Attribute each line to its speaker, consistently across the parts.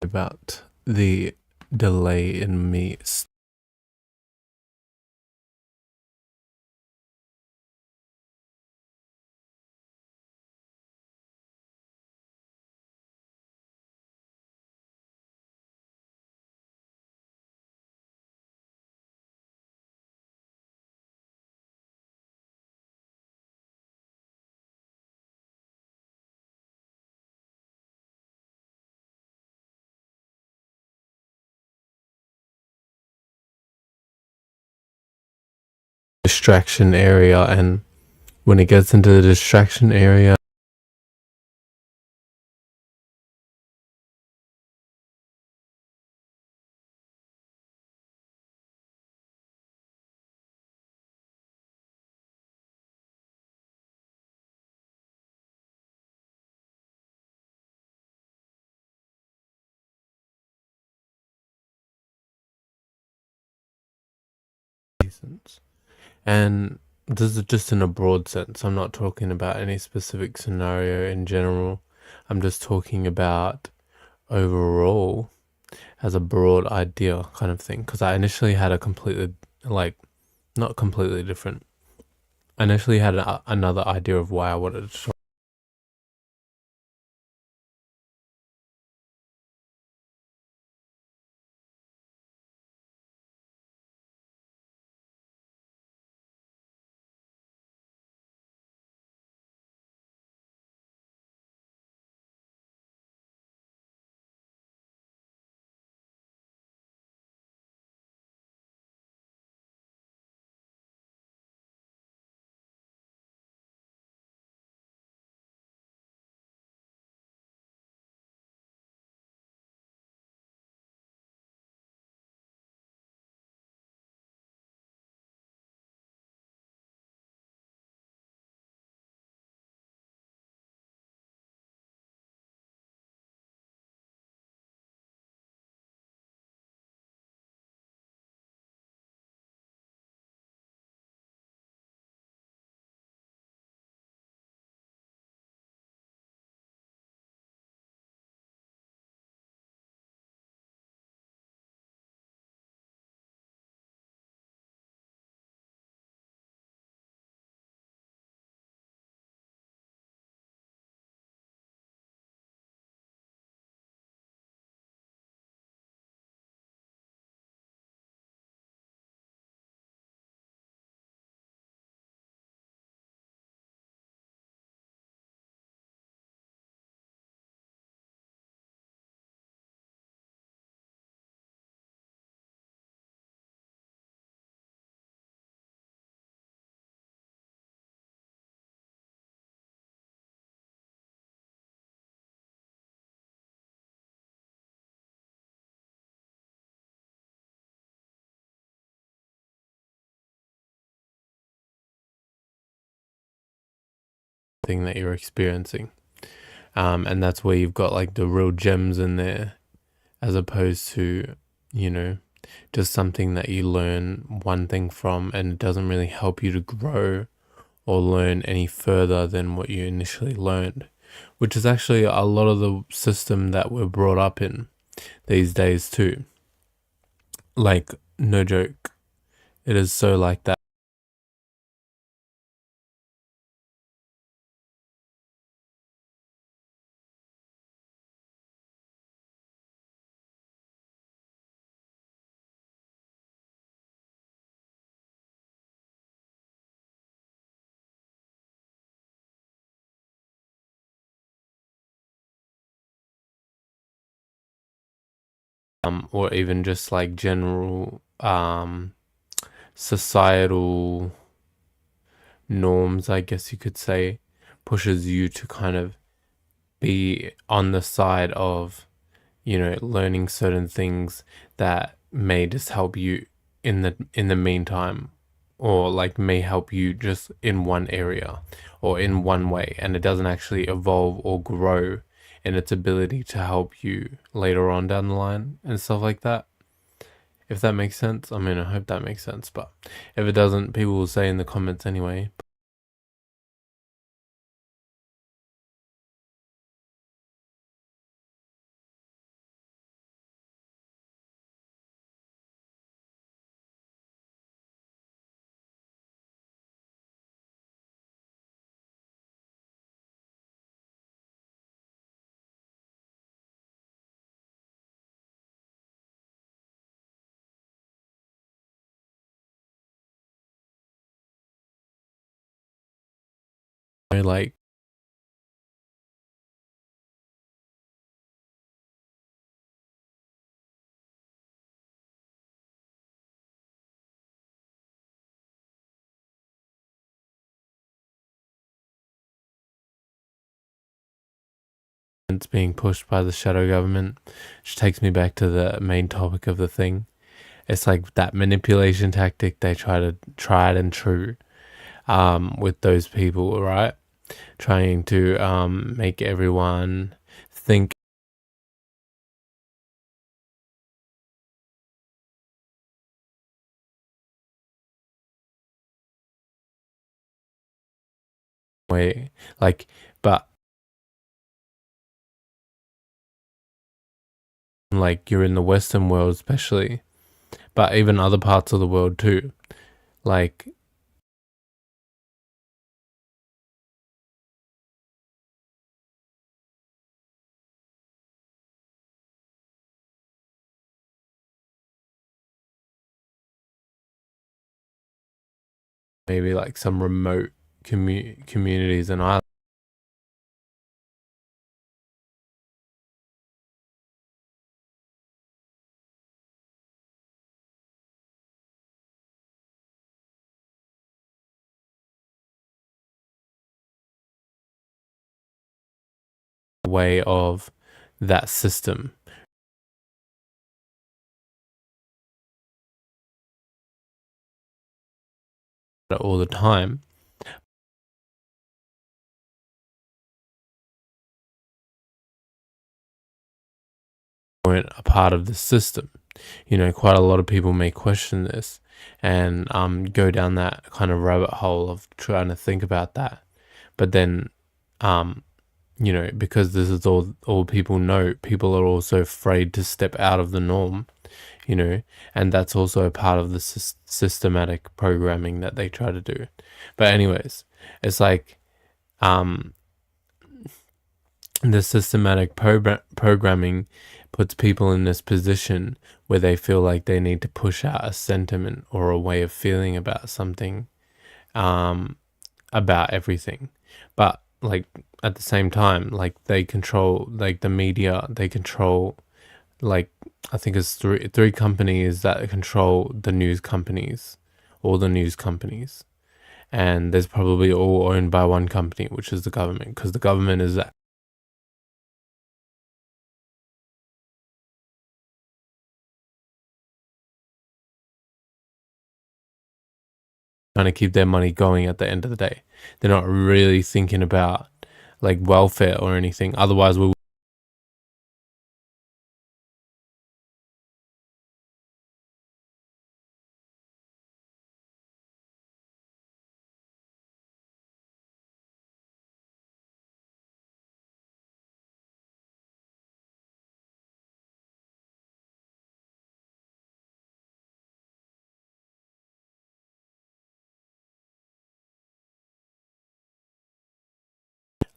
Speaker 1: about the delay in me distraction area, and when it gets into the distraction area, and this is just in a broad sense. I'm not talking about any specific scenario in general. I'm just talking about overall as a broad idea kind of thing, because I initially had a completely, like, not completely different. I initially had another idea of why I wanted to talk. Thing that you're experiencing, and that's where you've got like the real gems in there, as opposed to, you know, just something that you learn one thing from and it doesn't really help you to grow or learn any further than what you initially learned, which is actually a lot of the system that we're brought up in these days too. Like, no joke, it is so like that. Or even just like general societal norms, I guess you could say, pushes you to kind of be on the side of, you know, learning certain things that may just help you in the meantime, or like may help you just in one area or in one way, and it doesn't actually evolve or grow in its ability to help you later on down the line and stuff like that. If that makes sense. I mean, I hope that makes sense, but if it doesn't, people will say in the comments anyway. like it's being pushed by the shadow government, which takes me back to the main topic of the thing. It's like that manipulation tactic they try to tried and true with those people, right? Trying to make everyone think way like, but like you're in the Western world, especially, but even other parts of the world too. Like maybe like some remote communities and islands way of that system all the time. Weren't a part of the system. You know, quite a lot of people may question this and go down that kind of rabbit hole of trying to think about that. But then, um, you know, because this is all people know, people are also afraid to step out of the norm. You know, and that's also a part of the systematic programming that they try to do. But anyways, it's like um, the systematic programming puts people in this position where they feel like they need to push out a sentiment or a way of feeling about something, um, about everything. But like at the same time, like they control like the media, they control like I think it's three companies that control the news companies, all the news companies, and there's probably all owned by one company, which is the government, because the government is trying to keep their money going at the end of the day. They're not really thinking about like welfare or anything. Otherwise, we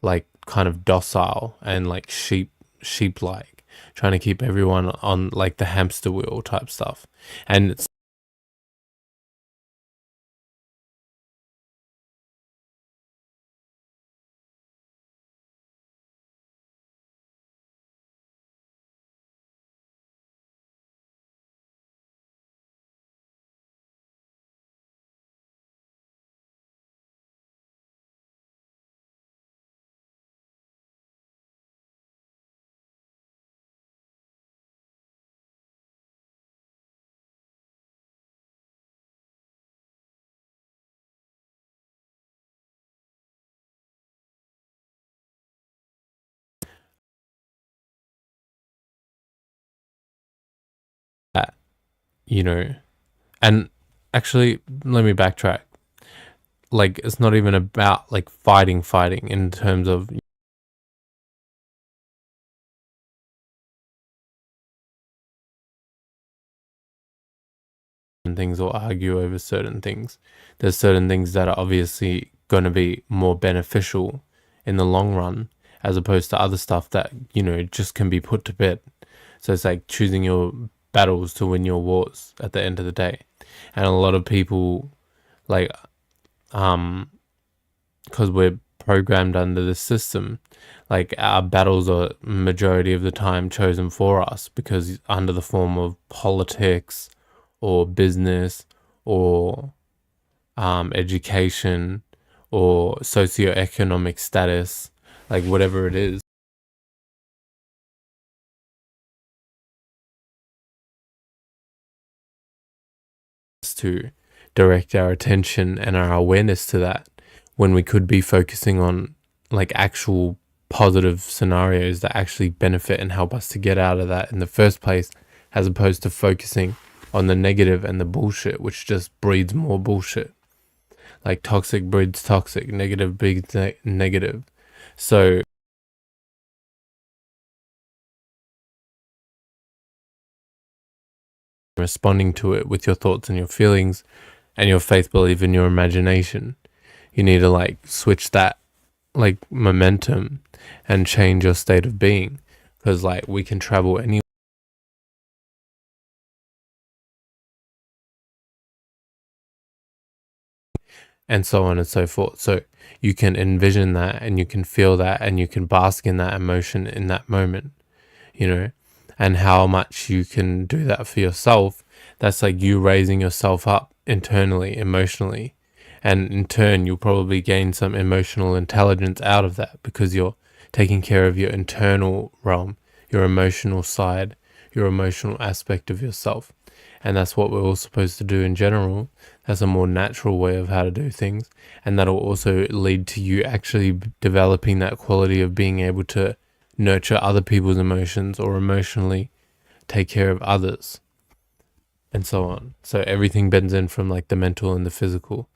Speaker 1: like kind of docile and like sheep like, trying to keep everyone on like the hamster wheel type stuff. And it's that, you know, and actually, let me backtrack. Like, it's not even about like fighting in terms of things or argue over certain things. There's certain things that are obviously going to be more beneficial in the long run, as opposed to other stuff that, you know, just can be put to bed. So it's like choosing your battles to win your wars at the end of the day. And a lot of people, like, because we're programmed under this system. Like our battles are majority of the time chosen for us because under the form of politics or business or education or socioeconomic status, like whatever it is, to direct our attention and our awareness to that when we could be focusing on like actual positive scenarios that actually benefit and help us to get out of that in the first place, as opposed to focusing on the negative and the bullshit, which just breeds more bullshit. Like toxic breeds toxic, negative breeds negative. So responding to it with your thoughts and your feelings and your faith, belief, and your imagination, you need to like switch that like momentum and change your state of being, because like we can travel anywhere and so on and so forth. So you can envision that and you can feel that and you can bask in that emotion in that moment, you know, and how much you can do that for yourself. That's like you raising yourself up internally, emotionally. And in turn, you'll probably gain some emotional intelligence out of that because you're taking care of your internal realm, your emotional side, your emotional aspect of yourself. And that's what we're all supposed to do in general. That's a more natural way of how to do things. And that'll also lead to you actually developing that quality of being able to nurture other people's emotions or emotionally take care of others and so on. So everything bends in from like the mental and the physical.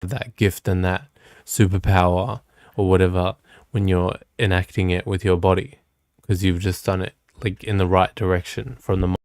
Speaker 1: That gift and that superpower or whatever when you're enacting it with your body, because you've just done it like in the right direction from the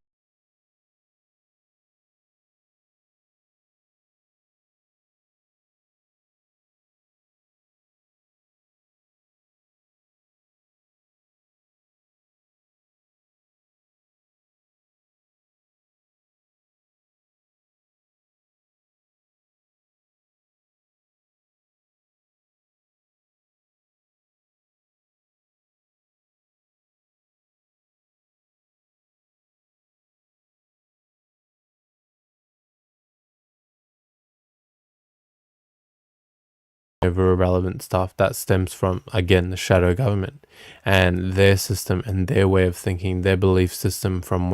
Speaker 1: over irrelevant stuff that stems from, again, the shadow government and their system and their way of thinking, their belief system from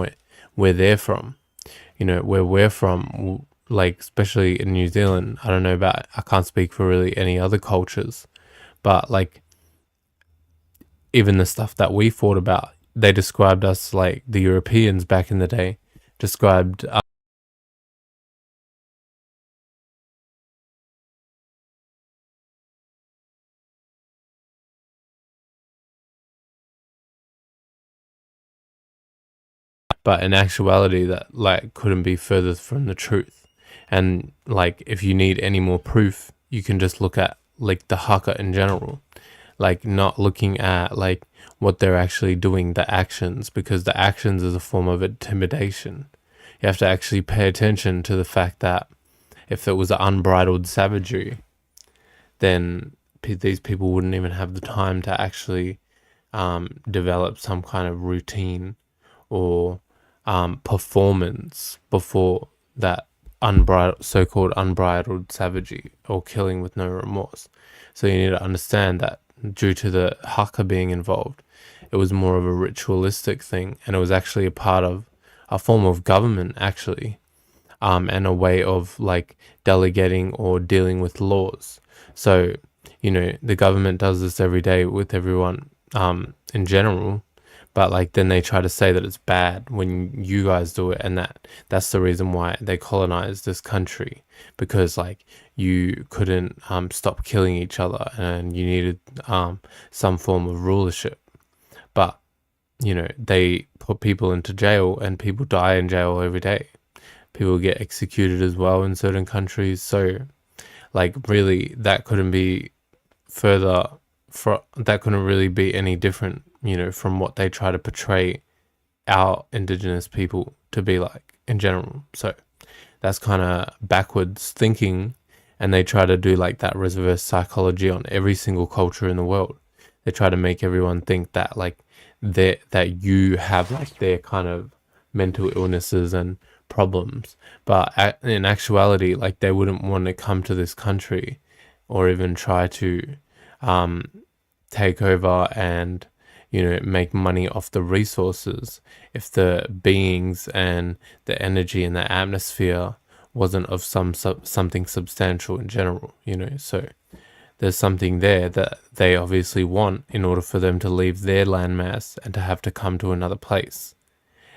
Speaker 1: where they're from. You know, where we're from, like especially in New Zealand, I don't know about, I can't speak for really any other cultures, but like even the stuff that we fought about, they described us like the Europeans back in the day described but in actuality that like couldn't be further from the truth. And like if you need any more proof, you can just look at like the haka in general, like not looking at like what they're actually doing, the actions, because the actions is a form of intimidation. You have to actually pay attention to the fact that if it was unbridled savagery, then these people wouldn't even have the time to actually develop some kind of routine or performance before that unbridled, so-called unbridled savagery or killing with no remorse. So you need to understand that due to the haka being involved, it was more of a ritualistic thing, and it was actually a part of a form of government, actually, and a way of like delegating or dealing with laws. So, you know, the government does this every day with everyone in general, but like then they try to say that it's bad when you guys do it, and that's the reason why they colonized this country, because like you couldn't stop killing each other and you needed some form of rulership. But you know, they put people into jail and people die in jail every day. People get executed as well in certain countries. So like really that couldn't be further that couldn't really be any different, you know, from what they try to portray our indigenous people to be like. in general. So that's kind of backwards thinking, and they try to do like that reverse psychology on every single culture in the world. They try to make everyone think that like that you have like their kind of mental illnesses and problems, but in actuality, like they wouldn't want to come to this country or even try to um, take over and make money off the resources if the beings and the energy in the atmosphere wasn't of something substantial in general. So there's something there that they obviously want in order for them to leave their landmass and to have to come to another place.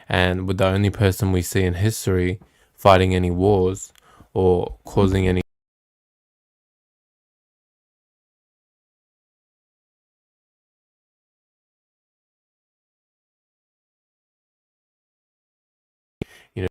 Speaker 1: And with the only person we see in history fighting any wars or causing any you know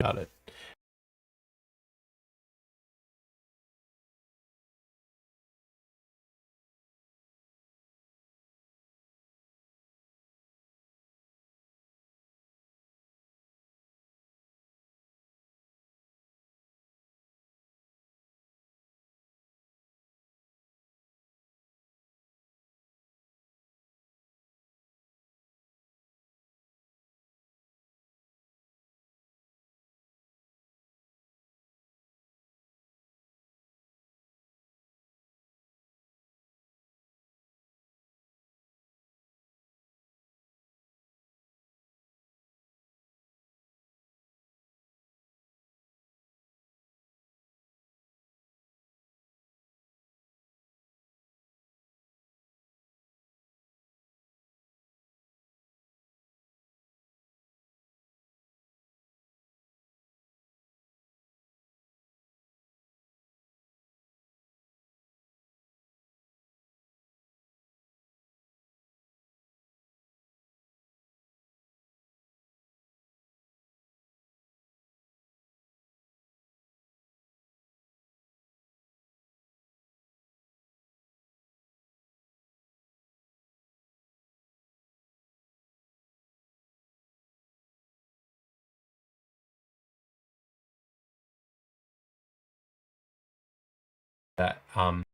Speaker 1: got it. that